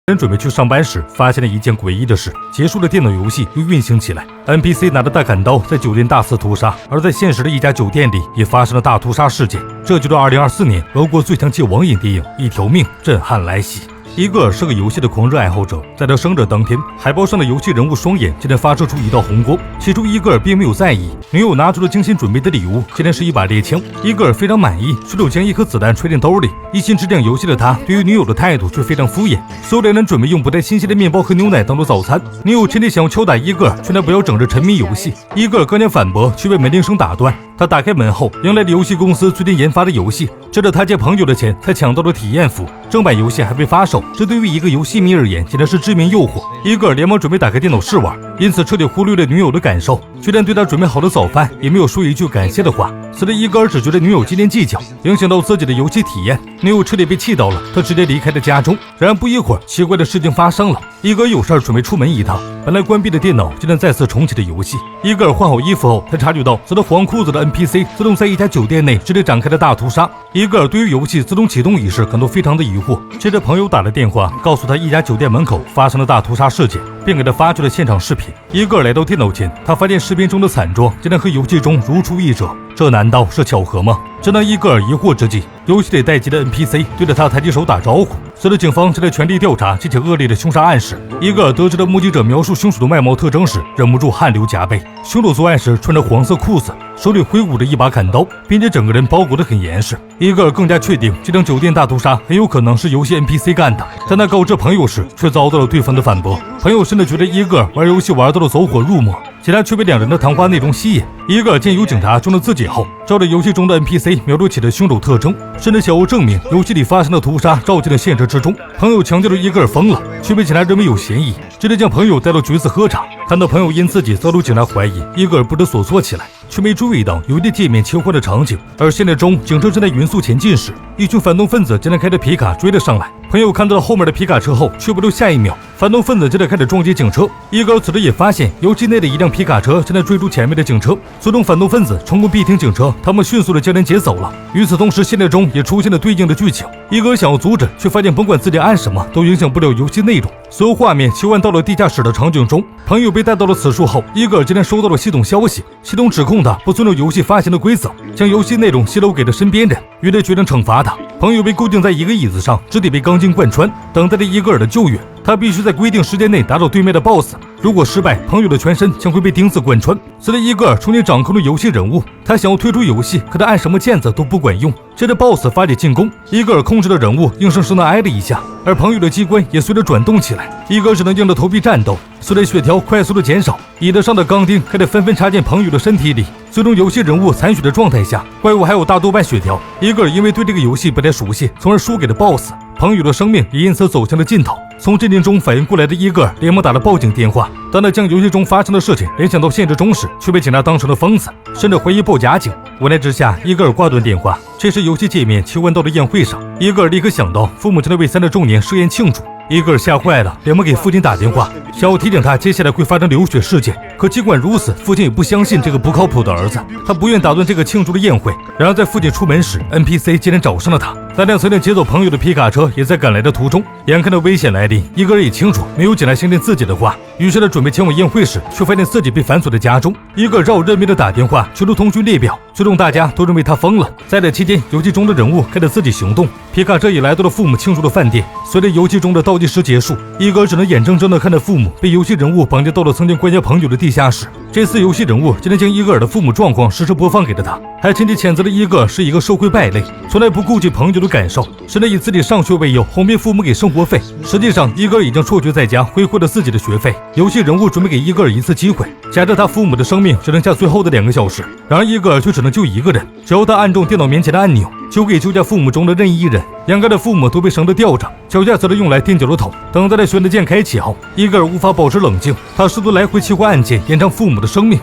人准备去上班时，发现了一件诡异的事：结束的电脑游戏又运行起来。NPC 拿着大砍刀在酒店大肆屠杀，而在现实的一家酒店里也发生了大屠杀事件。这就是2024年俄国最强戒网瘾电影《一条命》震撼来袭。伊戈尔是个游戏的狂热爱好者，在他生日当天，海报上的游戏人物双眼竟然发射出一道红光。起初，伊戈尔并没有在意，女友拿出了精心准备的礼物，竟然是一把猎枪。伊戈尔非常满意，顺手将一颗子弹揣进兜里。一心只讲游戏的他，对于女友的态度却非常敷衍。所有的人准备用不太新鲜的面包和牛奶当做早餐，女友趁机想要敲打伊戈尔，劝他不要整日沉迷游戏。伊戈尔刚想反驳，却被门铃声打断。他打开门后，迎来了游戏公司最近研发的游戏，挣着他借朋友的钱才抢到了体验服。正版游戏还未发售，这对于一个游戏迷而言，简直是致命诱惑。伊戈尔连忙准备打开电脑试玩，因此彻底忽略了女友的感受，居然对他准备好的早饭也没有说一句感谢的话。此时伊戈尔只觉得女友斤斤计较，影响到自己的游戏体验，女友彻底被气到了，他直接离开了家中。然而不一会儿，奇怪的事情发生了，伊戈尔有事准备出门一趟，本来关闭的电脑竟然再次重启了游戏。伊戈尔换好衣服后，他察觉到穿着黄裤子的 NPC 自动在一家酒店内直接展开了大屠杀。伊戈尔对于游戏自动启动一事感到非常的疑惑，接着朋友打了电话，告诉他一家酒店门口发生了大屠杀事件，并给他发去了现场视频。伊戈尔来到电脑前，他发现视频中的惨状竟然和游戏中如出一辙，这难道是巧合吗？正当伊戈尔疑惑之际，游戏里待机的 NPC 对着他抬起手打招呼。随着警方正在全力调查这起恶劣的凶杀案时，伊戈尔得知了目击者描述凶手的外貌特征时，忍不住汗流浃背。凶手作案时穿着黄色裤子，手里挥舞着一把砍刀，并且整个人包裹得很严实。伊戈尔更加确定这场酒店大屠杀很有可能是游戏 NPC 干的，但他告知朋友时却遭到了对方的反驳。朋友甚至觉得伊戈尔玩游戏玩到了走火入魔，警察却被两人的谈话内容吸引。伊戈尔见有警察中了自己后，照着游戏中的 NPC 描述起了凶手特征，甚至想要证明游戏里发生的屠杀照进了现实之中。朋友强调了伊戈尔疯了，却被警察认为有嫌疑，直接将朋友带到局子喝茶。看到朋友因自己遭到警察怀疑，伊戈尔不知所措起来，却没注意到游戏界面切换的场景。而现实中，警车正在匀速前进时，一群反动分子竟然开着皮卡追了上来。朋友看到了后面的皮卡车后，却不料下一秒，反动分子竟然开始撞击警车。伊戈尔此时也发现游戏内的一辆皮卡车正在追逐前面的警车，最终反动分子成功逼停警车，他们迅速的将人劫走了。与此同时，现实中也出现了对应的剧情。伊戈尔想要阻止，却发现甭管自己按什么都影响不了游戏内容。所有画面切换到了地下室的场景中，朋友被带到了此处后，伊戈尔竟然收到了系统消息，系统指控他不遵守游戏发行的规则，将游戏内容泄露给了身边人，于是决定惩罚他。朋友被固定在一个椅子上，肢体被钢筋贯穿，等待着伊戈尔的救援。他必须在规定时间内打倒对面的 BOSS， 如果失败，朋友的全身将会被钉子贯穿。此时伊戈尔重新掌控了游戏人物，他想要退出游戏，可他按什么键子都不管用。接着 BOSS 发起进攻，伊戈尔控制的人物硬生生的挨了一下，而朋友的机关也随着转动起来，伊戈尔只能硬着头皮战斗。随着血条快速的减少，椅子上的钢钉开始纷纷插进朋友的身体里。最终游戏人物残血的状态下，怪物还有大多半血条。伊戈尔因为对这个游戏不太熟悉，从而输给了 BOSS， 朋友的生命也因此走向了尽头。从震惊中反应过来的伊戈尔连忙打了报警电话，当他将游戏中发生的事情联想到现实中时，却被警察当成了疯子，甚至怀疑报假警。无奈之下，伊戈尔挂断电话。这时游戏界面切换到了宴会上，伊戈尔立刻想到父母正在为3日周年设宴庆祝。伊戈尔吓坏了，连忙给父亲打电话，想要提醒他接下来会发生流血事件。可尽管如此，父亲也不相信这个不靠谱的儿子，他不愿打断这个庆祝的宴会。然而在父亲出门时， NPC 竟然找上了他。那辆曾经劫走朋友的皮卡车也在赶来的途中。眼看着危险来临，伊戈尔也清楚没有警察相信自己的话，于是他准备前往宴会时，却发现自己被反锁在家中。伊戈尔照认命的打电话求助通讯列表，最终大家都认为他疯了。在这期间，游戏中的人物开始自己行动，皮卡车也来到了父母庆祝的饭店。随着游戏中的倒计时结束，伊戈尔只能眼睁睁地看着父母被游戏人物绑架到了曾经关押朋友的地下室。这次游戏人物竟然将伊戈尔的父母状况实时播放给了他，还趁机谴责了伊戈尔是一个社会败类，从来不顾及朋友的感受，甚至以自己上学为由哄骗父母给生活费。实际上，伊戈尔已经辍学在家，挥霍了自己的学费。游戏人物准备给伊戈尔一次机会，假设他父母的生命只剩下最后的2个小时，然而伊戈尔却只能救一个人，只要他按中电脑面前的按钮，就可以救下父母中的任意一人。两个的父母都被绳子吊着，脚架则是用来垫脚的头。等待的选择键开启后，伊戈尔无法保持冷静，他试图来回切换按键，延长父母的生命。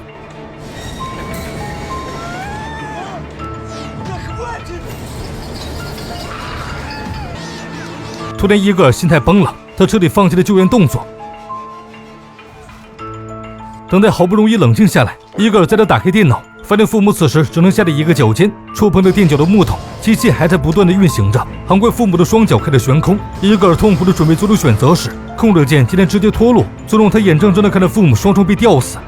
突然，伊戈尔心态崩了，他彻底放弃了救援动作。等待好不容易冷静下来，伊戈尔再次打开电脑，发现父母此时只能下了一个脚尖，触碰着垫脚的木头，机器还在不断的运行着。很快父母的双脚开始悬空，伊格尔痛苦的准备做出选择时，控制键竟然直接脱落，最终他眼睁睁的看着父母双双被吊死。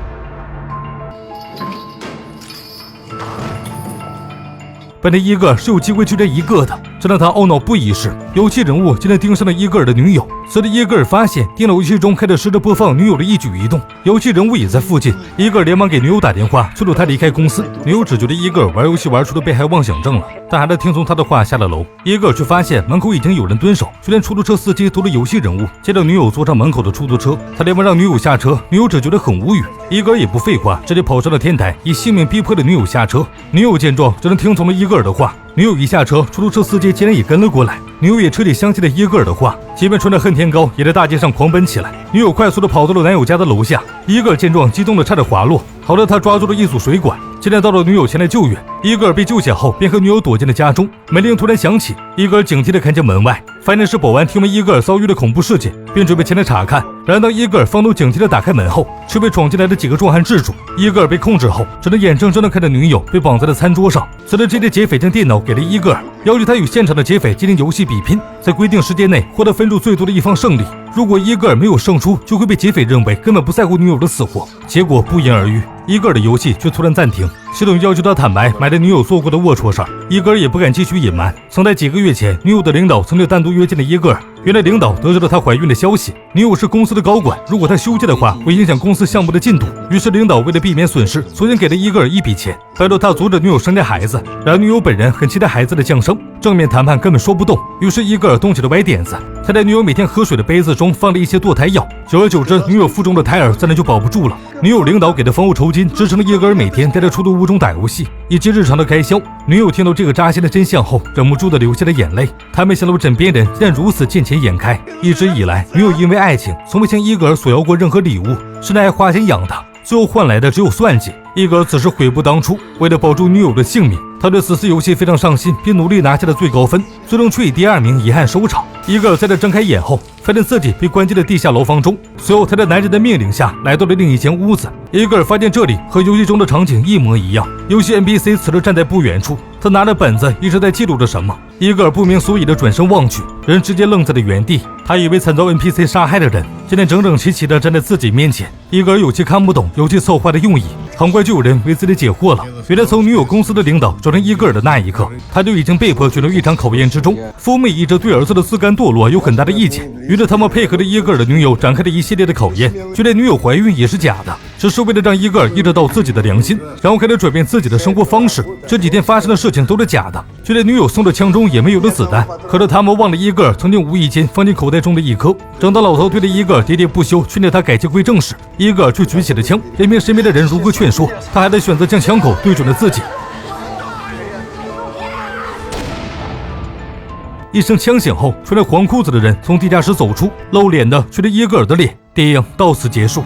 本来伊格尔是有机会救这一个的，这让他懊恼不已时，游戏人物竟然盯上了伊格尔的女友。随着伊格尔发现电脑游戏中开始实时播放女友的一举一动，游戏人物也在附近，伊格尔连忙给女友打电话，催促他离开公司。女友只觉得伊格尔玩游戏玩出了被害妄想症了，但还是听从他的话下了楼。伊格尔却发现门口已经有人蹲守，就连出租车司机都是游戏人物。见到女友坐上门口的出租车，他连忙让女友下车，女友只觉得很无语。伊格尔也不废话，直接跑上了天台，以性命逼迫了女友下车。女友见状，只能听从了伊格尔的话。女友一下车，出租车司机竟然也跟了过来。女友也彻底相信了伊格尔的话，即便穿着恨天高，也在大街上狂奔起来。女友快速的跑到了男友家的楼下，伊格尔见状，激动的差点滑落。好在他抓住了一组水管，竟然到了女友前来救援。伊格尔被救下后，便和女友躲进了家中。门铃突然响起，伊格尔警惕地看见门外，发现是保安听闻伊格尔遭遇的恐怖事件，便准备前来查看。然而当伊格尔放动警惕地打开门后，却被闯进来的几个壮汉制住。伊格尔被控制后，只能眼睁睁地看着女友被绑在了餐桌上。随着这些劫匪将电脑给了伊格尔，要求他与现场的劫匪进行游戏比拼，在规定时间内获得分数最多的一方胜利。如果伊格尔没有胜出，就会被劫匪认为根本不在乎女友的死活。结果不言而喻，伊格尔的游戏却突然暂停，系统要求他坦白买了女友做过的龌龊事儿。伊格尔也不敢继续隐瞒，曾在几个月前，女友的领导曾经单独约见了伊格尔。原来领导得知了她怀孕的消息，女友是公司的高管，如果她休假的话，会影响公司项目的进度。于是领导为了避免损失，索性给了伊格尔一笔钱，拜托他阻止女友生下孩子。然而女友本人很期待孩子的降生，正面谈判根本说不动。于是伊格尔动起了歪点子，他在女友每天喝水的杯子中放了一些堕胎药，久而久之，女友腹中的胎儿自然就保不住了。女友领导给的房屋酬金支撑了伊格尔每天待在出租屋中打游戏，以及日常的开销。女友听到这个扎心的真相后，忍不住的流下了眼泪。她没想到枕边人竟然如此见钱眼开。一直以来，女友因为爱情从未向伊格尔索要过任何礼物，是拿来花钱养的，最后换来的只有算计。伊格尔此时悔不当初，为了保住女友的性命，他对此次游戏非常上心，并努力拿下了最高分，最终却以第2名遗憾收场。伊格尔在这睁开眼后，发现自己被关进了地下牢房中。随后他在男人的命令下来到了另一间屋子，伊格尔发现这里和游戏中的场景一模一样。游戏 NPC 此时站在不远处，他拿着本子一直在记录着什么。伊格尔不明所以的转身望去，人直接愣在了原地。他以为惨遭 NPC 杀害的人竟然整整齐齐地站在自己面前。伊格尔有些看不懂游戏策划的用意，很快就有人为自己解惑了。原来从女友公司的领导转成伊格尔的那一刻，他就已经被迫卷入一场考验之中。夫妹一直对儿子的自甘堕落有很大的意见，于是他们配合着伊格尔的女友展开了一系列的考验，就连女友怀孕也是假的，只是为了让伊格尔意识到自己的良心，然后开始转变自己的生活方式。这几天发生的事情都是假的，就连女友送的枪中也没有了子弹。可是他们忘了伊格尔曾经无意间放进口袋中的一颗。正当老头对着伊格尔喋喋不休，劝着他改邪归正时，伊格尔却举起了枪，任凭身边的人如何劝说，他还得选择将枪口对准了自己。一声枪响后，穿着黄裤子的人从地下室走出，露脸的却是伊格尔的脸。电影到此结束。